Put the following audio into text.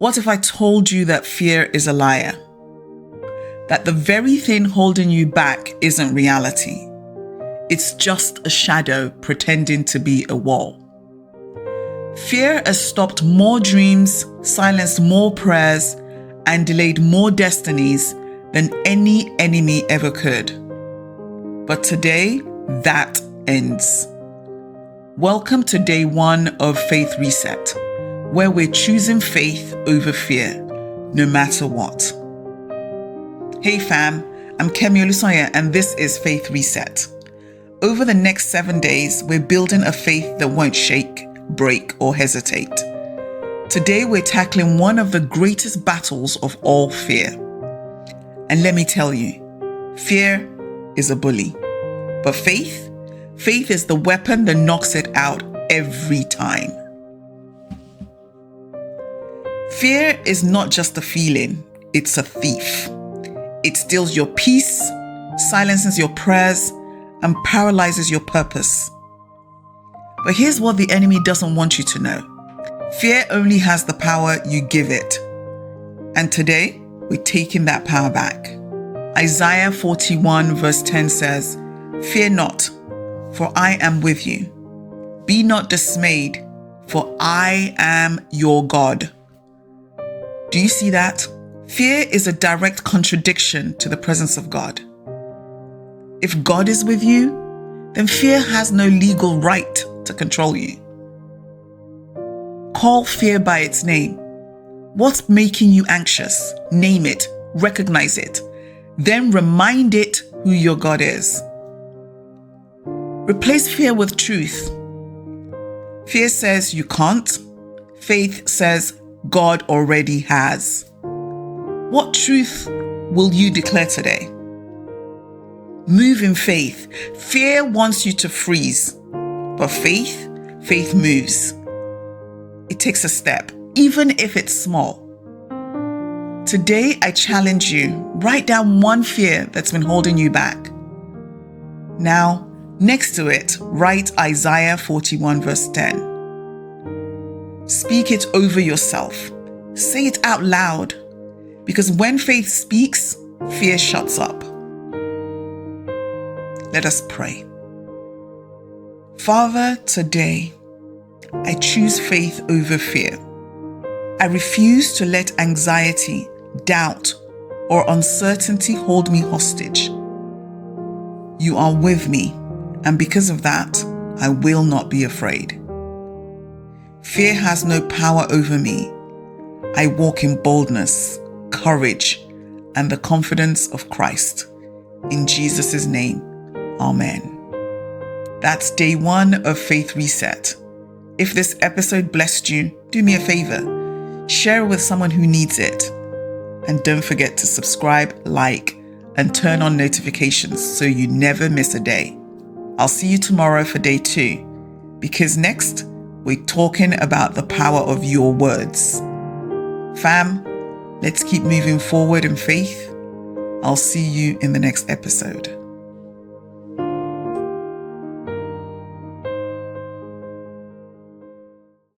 What if I told you that fear is a liar? That the very thing holding you back isn't reality. It's just a shadow pretending to be a wall. Fear has stopped more dreams, silenced more prayers, and delayed more destinies than any enemy ever could. But today, that ends. Welcome to day 1 of Faith Reset, where we're choosing faith over fear, no matter what. Hey fam, I'm Kemi Olusoye, and this is Faith Reset. Over the next 7 days, we're building a faith that won't shake, break, or hesitate. Today, we're tackling one of the greatest battles of all, fear. And let me tell you, fear is a bully. But faith is the weapon that knocks it out every time. Fear is not just a feeling, it's a thief. It steals your peace, silences your prayers, and paralyzes your purpose. But here's what the enemy doesn't want you to know. Fear only has the power you give it. And today, we're taking that power back. Isaiah 41 verse 10 says, "Fear not, for I am with you. Be not dismayed, for I am your God." Do you see that? Fear is a direct contradiction to the presence of God. If God is with you, then fear has no legal right to control you. Call fear by its name. What's making you anxious? Name it, recognize it, then remind it who your God is. Replace fear with truth. Fear says you can't. Faith says God already has. What truth will you declare today? Move in faith. Fear wants you to freeze, but faith moves. It takes a step, even if it's small. Today, I challenge you, write down one fear that's been holding you back. Now, next to it, write Isaiah 41 verse 10. Speak it over yourself. Say it out loud. Because when faith speaks, fear shuts up. Let us pray. Father, today, I choose faith over fear. I refuse to let anxiety, doubt, or uncertainty hold me hostage. You are with me, and because of that, I will not be afraid. Fear has no power over me. I walk in boldness, courage, and the confidence of Christ. In Jesus' name, Amen. That's day 1 of Faith Reset. If this episode blessed you, do me a favor. Share it with someone who needs it. And don't forget to subscribe, like, and turn on notifications so you never miss a day. I'll see you tomorrow for day 2, because next we're talking about the power of your words. Fam, let's keep moving forward in faith. I'll see you in the next episode.